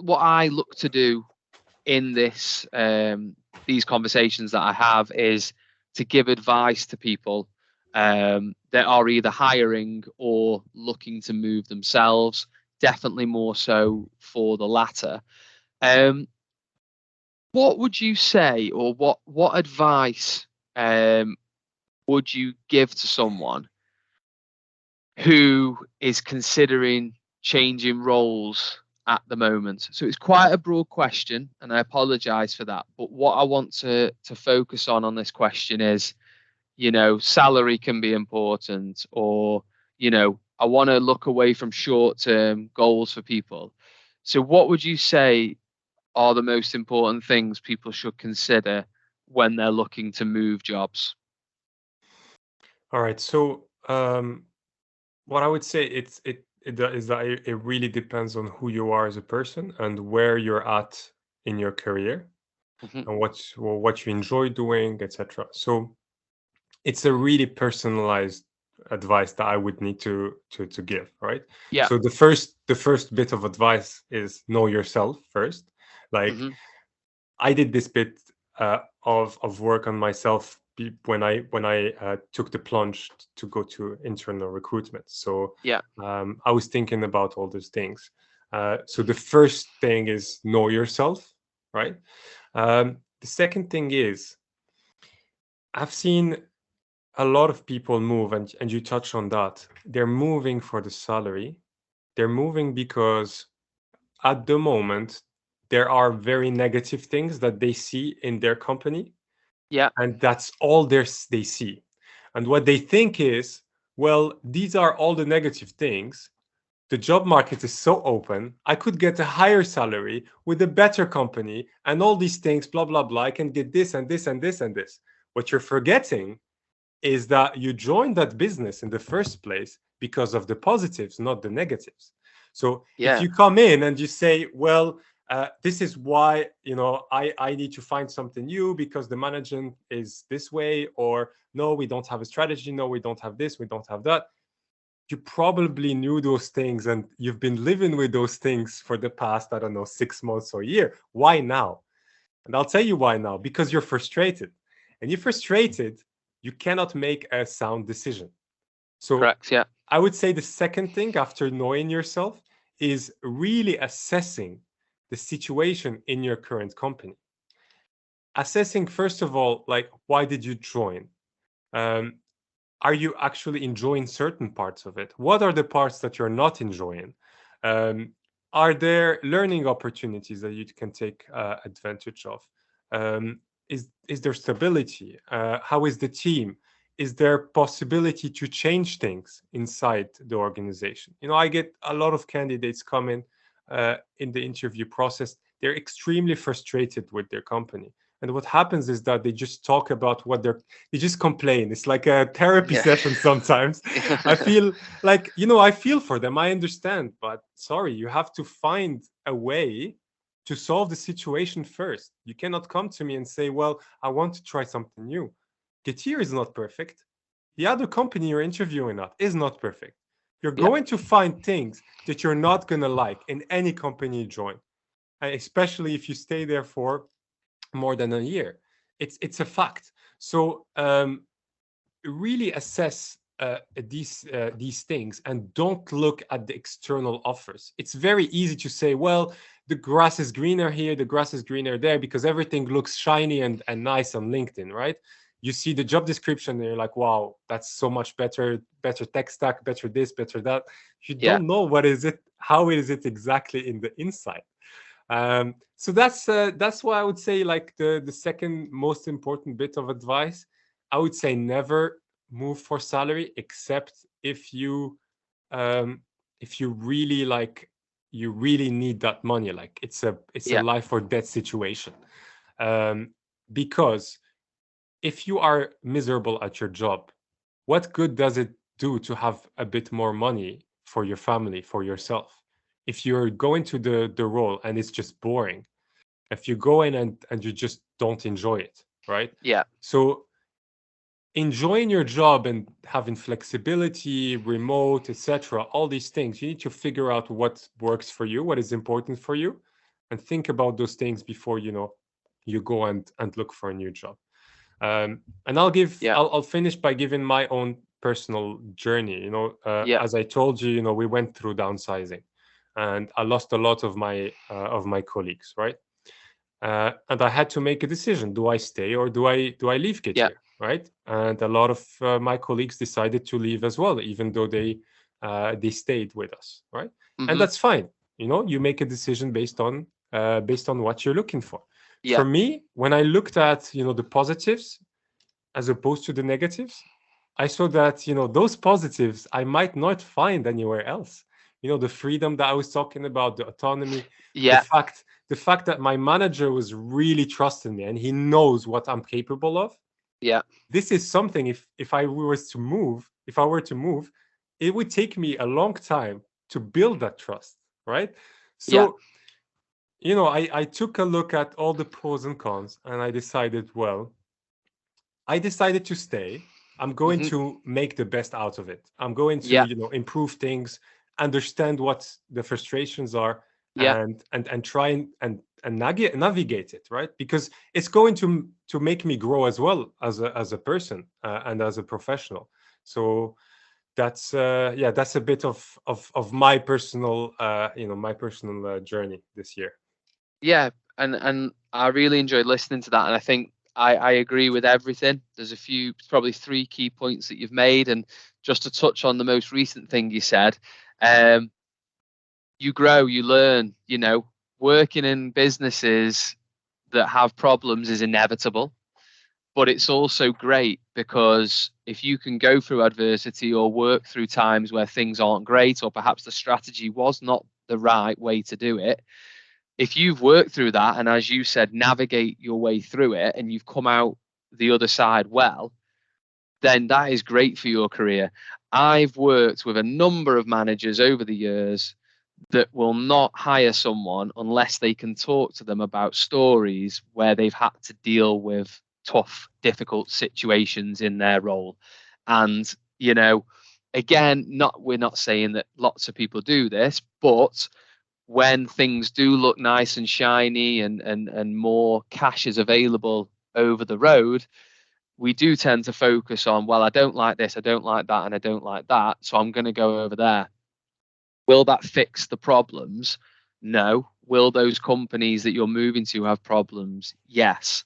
what I look to do in this these conversations that I have is to give advice to people that are either hiring or looking to move themselves. Definitely more so for the latter. What would you say, or what advice would you give to someone who is considering changing roles at the moment? So it's quite a broad question, and I apologize for that. But what I want to focus on this question is, salary can be important, or, I want to look away from short-term goals for people. So what would you say are the most important things people should consider when they're looking to move jobs? All right. So what I would say is that it really depends on who you are as a person and where you're at in your career Mm-hmm. and what you enjoy doing, etc. So it's a really personalized advice that I would need to give, right? Yeah. So the first bit of advice is know yourself first. Like, Mm-hmm. I did this bit of work on myself when I took the plunge to go to internal recruitment. So Yeah. I was thinking about all those things. So the first thing is know yourself, right? The second thing is, I've seen a lot of people move, and you touch on that. They're moving for the salary. They're moving because at the moment there are very negative things that they see in their company, Yeah. and that's all they see. And what they think is, well, these are all the negative things. The job market is so open. I could get a higher salary with a better company and all these things, blah, blah, blah. I can get this and this and this and this. What you're forgetting is that you joined that business in the first place because of the positives, not the negatives. So if Yeah. you come in and you say, well, this is why I need to find something new because the management is this way, or no, we don't have a strategy, no, we don't have this, we don't have that. You probably knew those things and you've been living with those things for the past, I don't know, 6 months or a year. Why now? And I'll tell you why now. Because you're frustrated. And you're frustrated, you cannot make a sound decision. So Correct. Yeah. I would say the second thing after knowing yourself is really assessing the situation in your current company. Assessing, first of all, like, why did you join? Um, are you actually enjoying certain parts of it? What are the parts that you're not enjoying? Um, are there learning opportunities that you can take advantage of? Is there stability? How is the team? Is there possibility to change things inside the organization? I get a lot of candidates coming in the interview process. They're extremely frustrated with their company. And what happens is that they just talk about they just complain. It's like a therapy Yeah. session sometimes. I feel like, I feel for them. I understand, but sorry, you have to find a way to solve the situation first. You cannot come to me and say, well, I want to try something new. Getir is not perfect. The other company you're interviewing at is not perfect. You're Yeah. going to find things that you're not going to like in any company you join, and especially if you stay there for more than a year. It's a fact. So really assess these things and don't look at the external offers. It's very easy to say, well, the grass is greener here, the grass is greener there, because everything looks shiny and nice on LinkedIn, right? You see the job description and you're like, wow, that's so much better tech stack, better this, better that. You Yeah. don't know how is it exactly in the inside. So that's why I would say, like, the second most important bit of advice. I would say never move for salary except if you really you really need that money, like it's a Yeah. life or death situation. Because if you are miserable at your job, what good does it do to have a bit more money for your family, for yourself, if you're going to the role and it's just boring, if you go in and you just don't enjoy it, right? Yeah. So enjoying your job and having flexibility, remote, etc., all these things, you need to figure out what works for you, what is important for you, and think about those things before you go and look for a new job. And I'll finish by giving my own personal journey. As I told you, we went through downsizing, and I lost a lot of my colleagues, right? And I had to make a decision: do I stay or do I leave Getir, right? And a lot of my colleagues decided to leave as well, even though they stayed with us, right? And that's fine. You make a decision based on what you're looking for. For me, when I looked at the positives as opposed to the negatives, I saw that those positives I might not find anywhere else. The freedom that I was talking about, the autonomy, the fact that my manager was really trusting me and he knows what I'm capable of. This is something, if I were to move, it would take me a long time to build that trust, right? So I took a look at all the pros and cons, and I decided to stay. I'm going to make the best out of it. I'm going to improve things, understand what the frustrations are, and try and navigate it, right? Because it's going to make me grow as well as a person and as a professional. So that's a bit of my personal journey this year. And I really enjoyed listening to that, and I think I agree with everything. There's probably 3 key points that you've made, and just to touch on the most recent thing you said, you grow, you learn. Working in businesses that have problems is inevitable, but it's also great because if you can go through adversity or work through times where things aren't great, or perhaps the strategy was not the right way to do it, if you've worked through that and, as you said, navigate your way through it and you've come out the other side well, then that is great for your career. I've worked with a number of managers over the years that will not hire someone unless they can talk to them about stories where they've had to deal with tough, difficult situations in their role. And, again, we're not saying that lots of people do this, but when things do look nice and shiny and more cash is available over the road, we do tend to focus on, well, I don't like this, I don't like that, and I don't like that, so I'm going to go over there. Will that fix the problems? No. Will those companies that you're moving to have problems? Yes.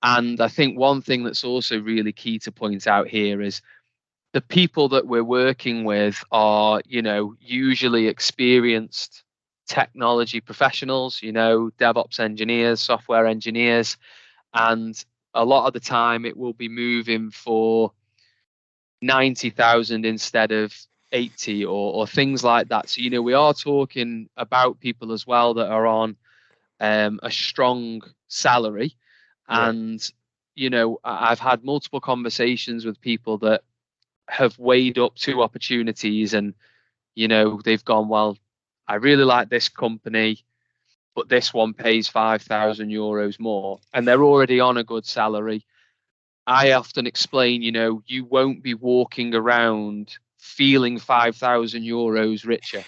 And I think one thing that's also really key to point out here is the people that we're working with are, usually experienced technology professionals, DevOps engineers, software engineers, and a lot of the time it will be moving for 90,000 instead of 80 or things like that. So, we are talking about people as well that are on a strong salary. And, I've had multiple conversations with people that have weighed up 2 opportunities and, they've gone, well, I really like this company, but this one pays 5,000 euros more, and they're already on a good salary. I often explain, you won't be walking around feeling 5,000 euros richer,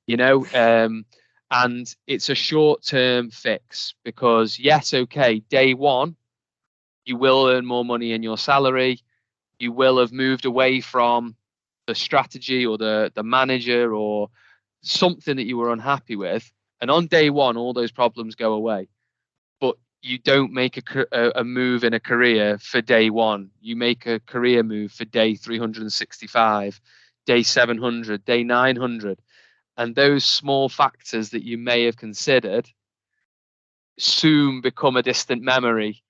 and it's a short-term fix because, yes, okay, day one, you will earn more money in your salary. You will have moved away from the strategy or the manager or something that you were unhappy with. And on day one, all those problems go away. But you don't make a move in a career for day one. You make a career move for day 365, day 700, day 900. And those small factors that you may have considered soon become a distant memory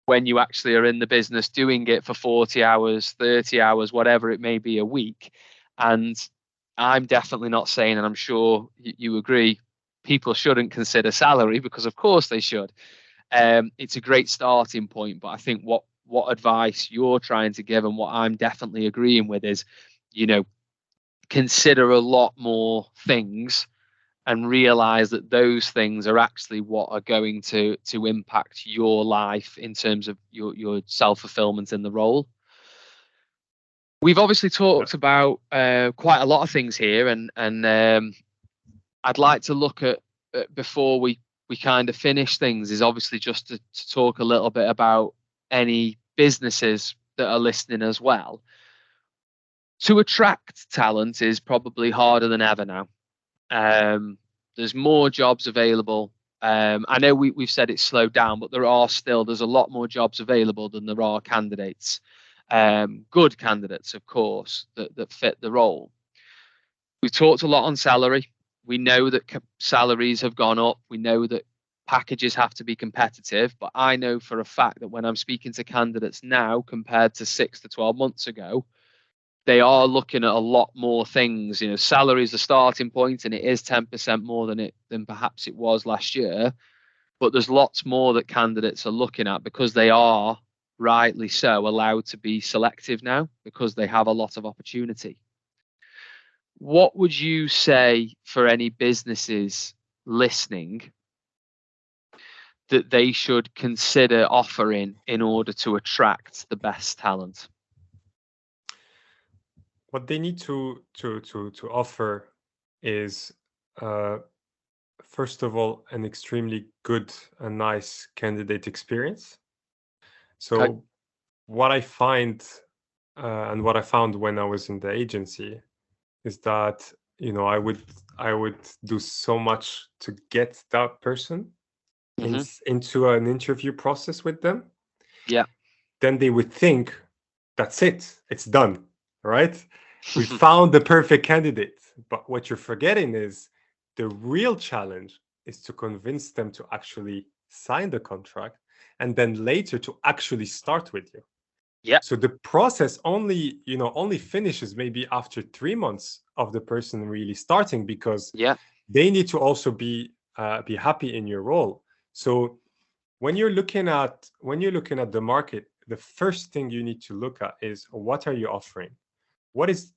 when you actually are in the business doing it for 40 hours, 30 hours, whatever it may be a week. And I'm definitely not saying, and I'm sure you agree, people shouldn't consider salary, because of course they should. It's a great starting point, but I think what advice you're trying to give and what I'm definitely agreeing with is, consider a lot more things and realize that those things are actually what are going to impact your life in terms of your self-fulfillment in the role. We've obviously talked about quite a lot of things here, and I'd like to look at before we kind of finish things is obviously just to talk a little bit about any businesses that are listening as well. To attract talent is probably harder than ever now. There's more jobs available. I know we've said it's slowed down, but there's a lot more jobs available than there are candidates. Good candidates, of course, that fit the role. We've talked a lot on salary. We know that salaries have gone up. We know that packages have to be competitive. But I know for a fact that when I'm speaking to candidates now compared to 6 to 12 months ago, they are looking at a lot more things. You know, salary is the starting point, and it is 10% more than perhaps it was last year. But there's lots more that candidates are looking at because they are, rightly so, allowed to be selective now because they have a lot of opportunity. What would you say for any businesses listening that they should consider offering in order to attract the best talent? What they need to offer is, first of all, an extremely good and nice candidate experience. So Okay. what I find and what I found when I was in the agency is that, you know, I would do so much to get that person into an interview process with them. Yeah. Then they would think, that's it's done, right? We found the perfect candidate. But what you're forgetting is the real challenge is to convince them to actually sign the contract and then later to actually start with you. Yeah. So the process only finishes maybe after 3 months of the person really starting, because they need to also be happy in your role. So when you're looking at the market, the first thing you need to look at is, what are you offering? What is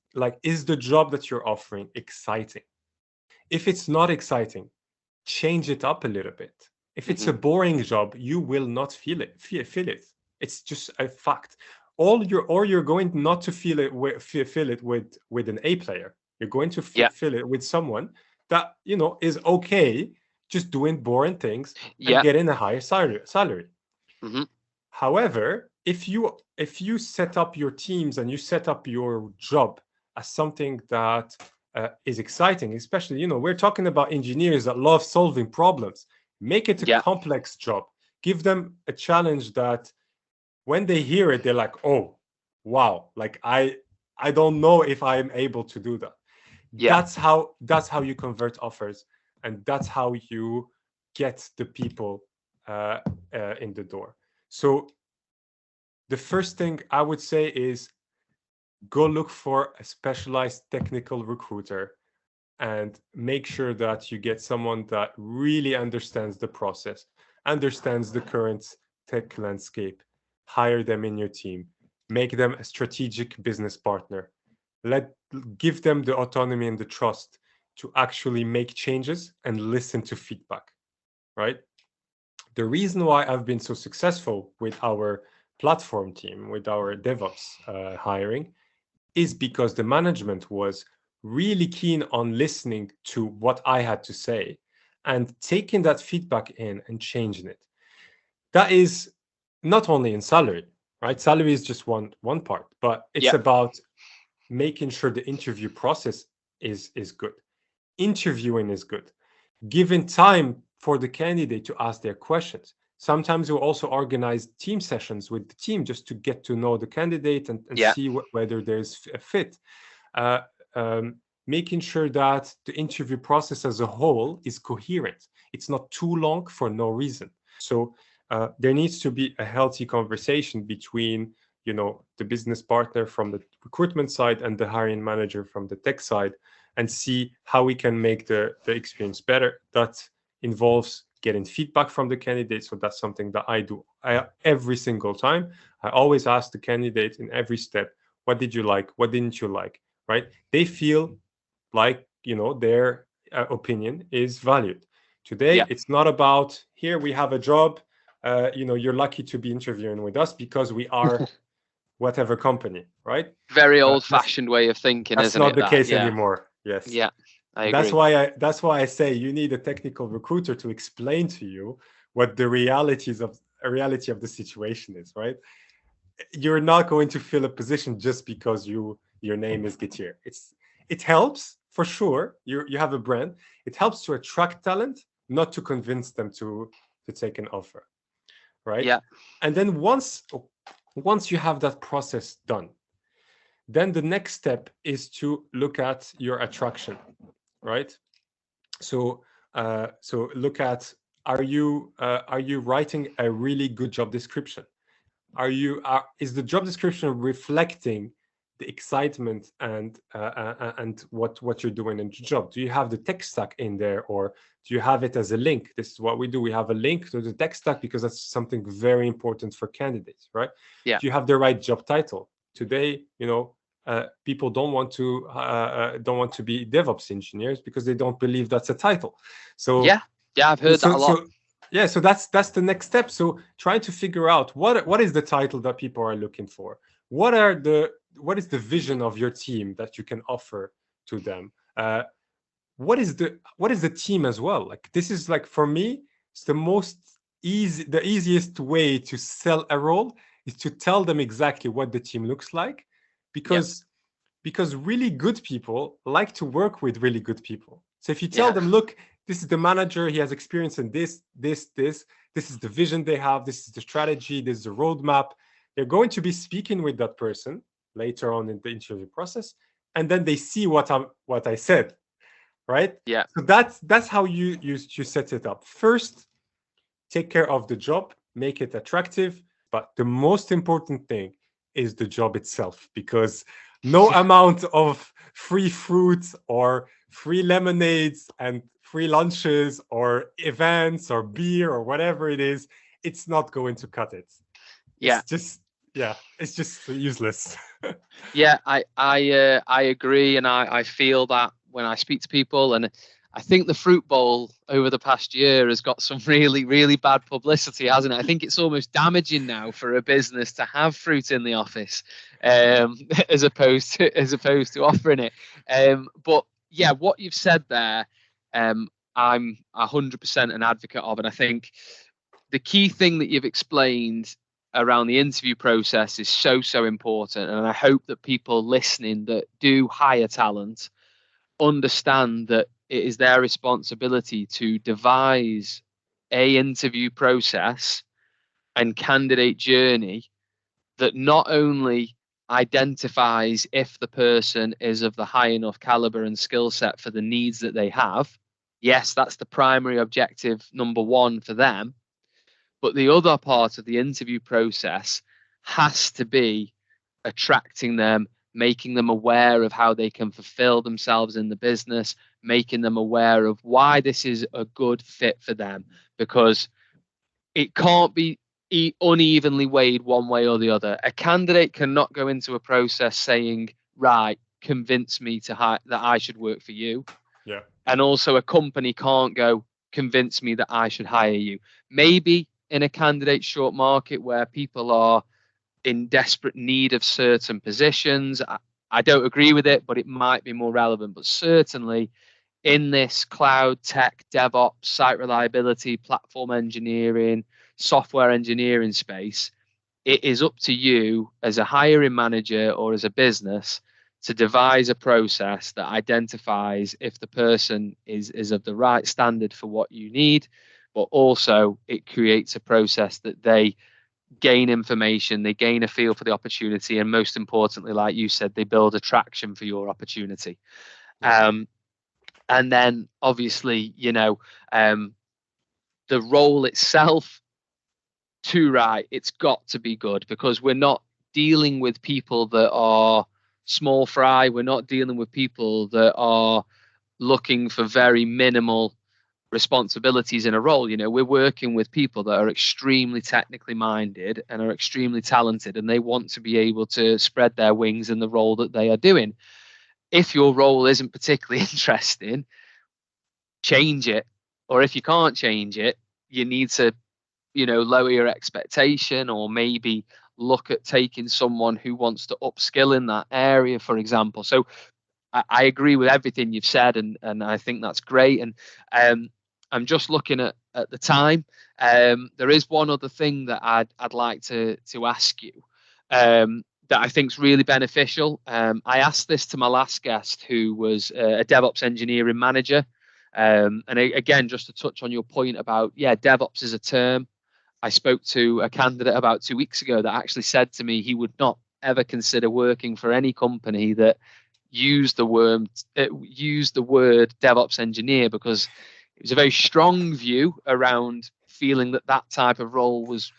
the job that you're offering exciting? If it's not exciting, change it up a little bit. If it's a boring job, you will not feel it. It's just a fact. You're going not to feel it with an A player. You're going to feel it with someone that, you know, is okay just doing boring things and getting a higher salary. However, if you set up your teams and you set up your job as something that is exciting, especially, you know, we're talking about engineers that love solving problems. Make it a complex job. Give them a challenge that when they hear it, they're like, oh, wow, like I don't know if I'm able to do that. That's how you convert offers, and that's how you get the people in the door. So the first thing I would say is, go look for a specialized technical recruiter and make sure that you get someone that really understands the process, understands the current tech landscape. Hire them in your team. Make them a strategic business partner. Give them the autonomy and the trust to actually make changes and listen to feedback, right? The reason why I've been so successful with our platform team, with our DevOps hiring, is because the management was really keen on listening to what I had to say and taking that feedback in and changing it. That is not only in salary, right? Salary is just one part, but it's about making sure the interview process is good. Interviewing is good. Giving time for the candidate to ask their questions. Sometimes we'll also organize team sessions with the team just to get to know the candidate and see whether there's a fit. Making sure that the interview process as a whole is coherent. It's not too long for no reason. So there needs to be a healthy conversation between, you know, the business partner from the recruitment side and the hiring manager from the tech side, and see how we can make the experience better. That involves getting feedback from the candidate. So that's something that I do every single time. I always ask the candidate in every step, what did you like? What didn't you like? Right? They feel like, you know, their opinion is valued. Today, it's not about, here we have a job. You know, you're lucky to be interviewing with us because we are whatever company, right? Very old-fashioned way of thinking, that's isn't not it? the case anymore. Yes. Yeah, I That's agree. why I say you need a technical recruiter to explain to you what the reality of the situation is, right? You're not going to fill a position just because your name is Getir. It helps for sure. You have a brand. It helps to attract talent, not to convince them to take an offer, right? Yeah. And then once you have that process done, then the next step is to look at your attraction, right? So look at, are you writing a really good job description? Is the job description reflecting the excitement and what you're doing in the job? Do you have the tech stack in there, or do you have it as a link? This is what we do. We have a link to the tech stack because that's something very important for candidates, right? Yeah. Do you have the right job title? Today, people don't want to be DevOps engineers because they don't believe that's a title. So Yeah. Yeah. I've heard that a lot. yeah, so that's the next step. So trying to figure out what is the title that people are looking for. What is the vision of your team that you can offer to them? What is the team as well? Like, this is, like, for me, it's the easiest way to sell a role is to tell them exactly what the team looks like, Yeah. because really good people like to work with really good people. So if you tell Yeah. them, look, this is the manager, he has experience in this is the vision they have, this is the strategy, this is the roadmap, they're going to be speaking with that person later on in the interview process, and then they see what I said, right? Yeah. So that's how you set it up. First, take care of the job, make it attractive, but the most important thing is the job itself, because no amount of free fruits or free lemonades and free lunches or events or beer or whatever it is, it's not going to cut it. Yeah. It's just useless. Yeah, I agree, and I feel that when I speak to people, and I think the fruit bowl over the past year has got some really, really bad publicity, hasn't it? I think it's almost damaging now for a business to have fruit in the office, as opposed to offering it. But yeah, what you've said there, I'm 100% an advocate of, and I think the key thing that you've explained around the interview process is so important, and I hope that people listening that do hire talent understand that it is their responsibility to devise a interview process and candidate journey that not only identifies if the person is of the high enough caliber and skill set for the needs that they have. Yes, that's the primary objective number one for them, but the other part of the interview process has to be attracting them, making them aware of how they can fulfill themselves in the business, making them aware of why this is a good fit for them, because it can't be unevenly weighed one way or the other. A candidate cannot go into a process saying, right, convince me that I should work for you. Yeah. And also a company can't go, convince me that I should hire you. Maybe in a candidate short market where people are in desperate need of certain positions, I don't agree with it, but it might be more relevant. But certainly in this cloud tech, DevOps, site reliability, platform engineering, software engineering space, it is up to you as a hiring manager or as a business to devise a process that identifies if the person is of the right standard for what you need, but also it creates a process that they gain information, they gain a feel for the opportunity, and most importantly, like you said, they build attraction for your opportunity. And then obviously, the role itself, too, right, it's got to be good, because we're not dealing with people that are small fry. We're not dealing with people that are looking for very minimal responsibilities in a role. We're working with people that are extremely technically minded and are extremely talented, and they want to be able to spread their wings in the role that they are doing. If your role isn't particularly interesting, change it. Or if you can't change it, you need to lower your expectation, or maybe look at taking someone who wants to upskill in that area, for example. So I agree with everything you've said, and I think that's great. And I'm just looking at the time. There is one other thing that I'd like to ask you that I think is really beneficial. I asked this to my last guest, who was a DevOps engineering manager. Again, just to touch on your point about, yeah, DevOps is a term. I spoke to a candidate about 2 weeks ago that actually said to me he would not ever consider working for any company that used the word DevOps engineer, because it was a very strong view around feeling that type of role was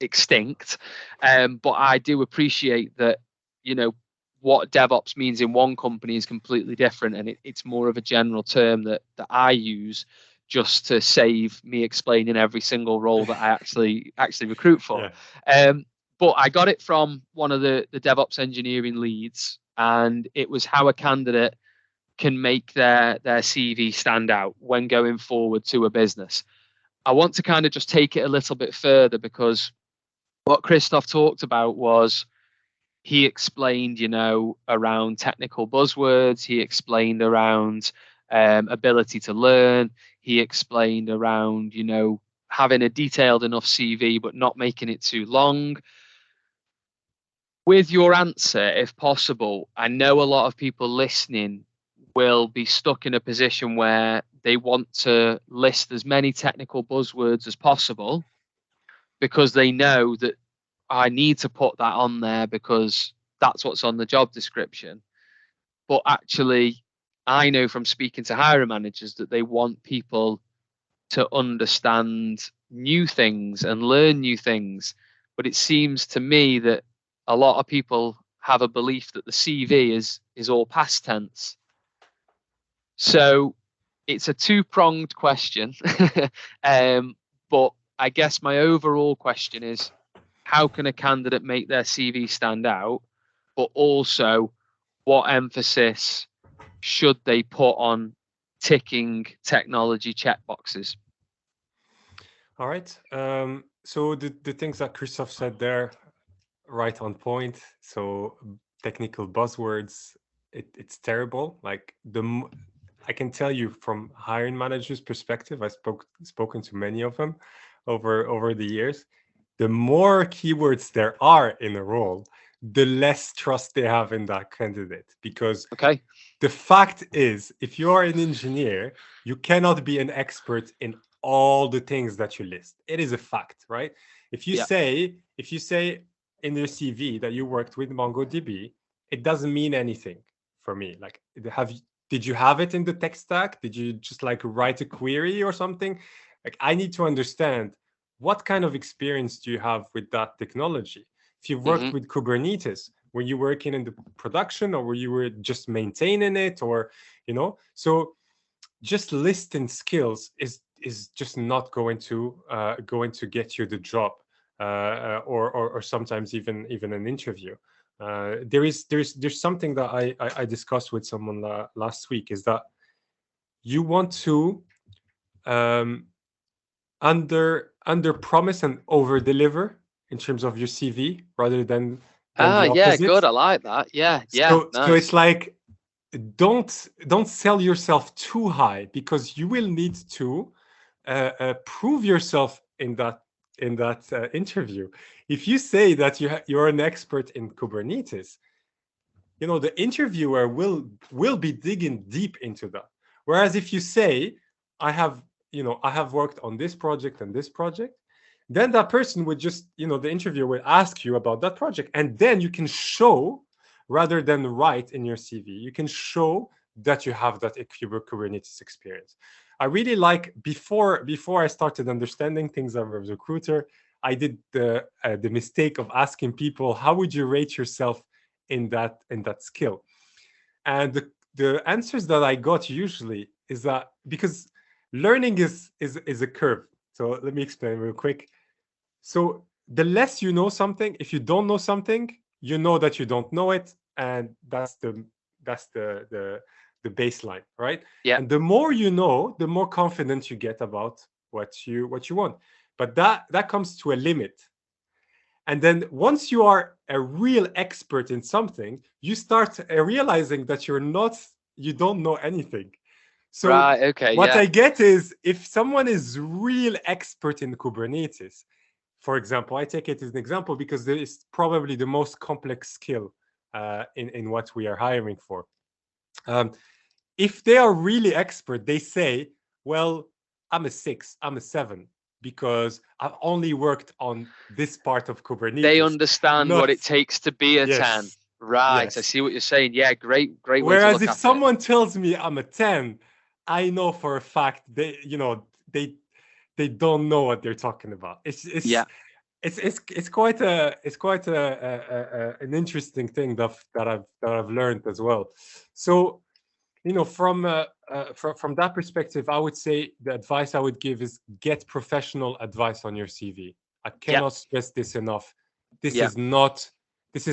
extinct. But I do appreciate that, what DevOps means in one company is completely different, and it's more of a general term that I use just to save me explaining every single role that I actually recruit for. Yeah. But I got it from one of the DevOps engineering leads, and it was how a candidate can make their CV stand out when going forward to a business. I want to kind of just take it a little bit further, because what Christoph talked about was, he explained, around technical buzzwords. He explained around ability to learn. He explained around, having a detailed enough CV, but not making it too long. With your answer, if possible, I know a lot of people listening will be stuck in a position where they want to list as many technical buzzwords as possible, because they know that I need to put that on there because that's what's on the job description. But actually, I know from speaking to hiring managers that they want people to understand new things and learn new things. But it seems to me that a lot of people have a belief that the CV is all past tense. So it's a two-pronged question. But I guess my overall question is, how can a candidate make their CV stand out? But also, what emphasis should they put on ticking technology checkboxes? All right. So the things that Christoph said there, right on point. So technical buzzwords, it's terrible. Like I can tell you from hiring managers' perspective, I spoken to many of them over the years. The more keywords there are in a role, the less trust they have in that candidate. Because the fact is, if you are an engineer, you cannot be an expert in all the things that you list. It is a fact, right? If you say in your CV that you worked with MongoDB, it doesn't mean anything for me. Like, did you have it in the tech stack? Did you just like write a query or something? Like, I need to understand, what kind of experience do you have with that technology? If you've worked with Kubernetes, were you working in the production, or were you just maintaining it, or, so just listing skills is just not going to get you the job, or sometimes even an interview. There's something that I discussed with someone last week, is that you want to under promise and over deliver in terms of your CV, rather than the opposite. Yeah, good. I like that. Yeah. So, nice. So it's like, don't sell yourself too high, because you will need to prove yourself in that interview. If you say that you're an expert in Kubernetes, the interviewer will be digging deep into that. Whereas if you say, I have worked on this project and this project, then that person would just, the interviewer will ask you about that project, and then you can show, rather than write in your CV, you can show that you have that Kubernetes experience. I really like, before I started understanding things as a recruiter, I did the mistake of asking people, how would you rate yourself in that skill? And the answers that I got usually is that, because learning is a curve. So let me explain real quick. So the less you know something, if you don't know something, you know that you don't know it, and that's the baseline, right? Yeah. And the more you know, the more confident you get about what you want. But that comes to a limit. And then once you are a real expert in something, you start realizing that you don't know anything. So Right. Okay. what Yeah. I get is, if someone is real expert in Kubernetes, for example, I take it as an example because it is probably the most complex skill in what we are hiring for. If they are really expert, they say, well, I'm a 6, I'm a 7, because I've only worked on this part of Kubernetes. They understand Not, what it takes to be a 10. yes, Right. I yes. see what you're saying. Yeah. Great way to Whereas look if at it. someone tells me I'm a 10, I know for a fact they don't know what they're talking about. Yeah. It's quite an interesting thing that I've learned as well. So from that perspective, I would say the advice I would give is get professional advice on your CV. I Yeah. cannot stress this enough. This Yeah. is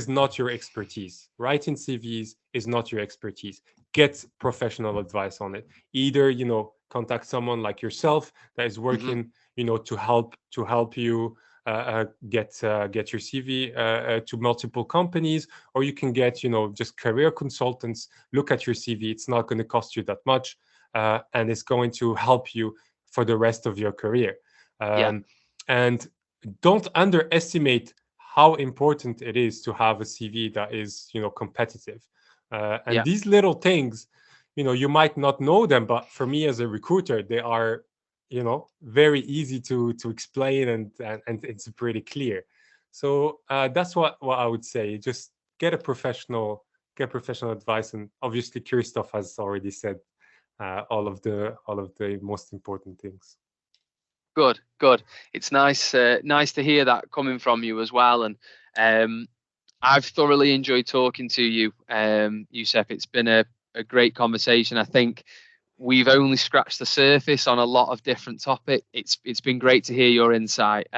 not your expertise. Writing CVs is not your expertise. Get professional advice on it. Either contact someone like yourself that is Hmm. working to help you get your CV to multiple companies, or you can get just career consultants look at your CV. It's not going to cost you that much, and it's going to help you for the rest of your career. Yeah. And don't underestimate how important it is to have a CV that is competitive. And Yeah. these little things, you might not know them, but for me as a recruiter, they are very easy to explain, and it's pretty clear. So that's what I would say. Just get professional advice, and obviously Christoph has already said all of the most important things. Good. Good. It's nice. Nice to hear that coming from you as well. And I've thoroughly enjoyed talking to you, Youssef. It's been a great conversation. I think we've only scratched the surface on a lot of different topics. It's been great to hear your insight.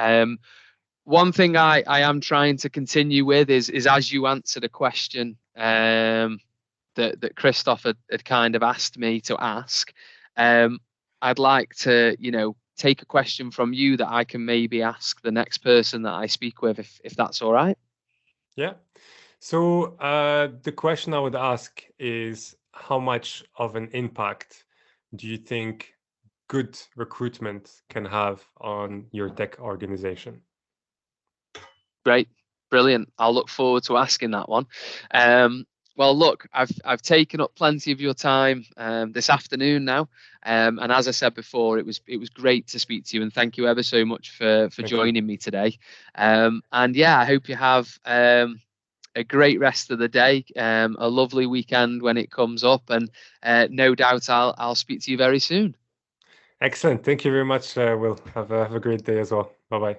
One thing I am trying to continue with is as you answered a question that Christoph had kind of asked me to ask. I'd like to take a question from you that I can maybe ask the next person that I speak with, if that's all right. Yeah. So the question I would ask is, how much of an impact do you think good recruitment can have on your tech organization? Great, brilliant. I'll look forward to asking that one. Well, look, I've taken up plenty of your time this afternoon now, and as I said before, it was great to speak to you, and thank you ever so much for Thank you. joining me today. And yeah, I hope you have a great rest of the day, a lovely weekend when it comes up, and no doubt I'll speak to you very soon. Excellent. Thank you very much. Will have a great day as well. Bye bye.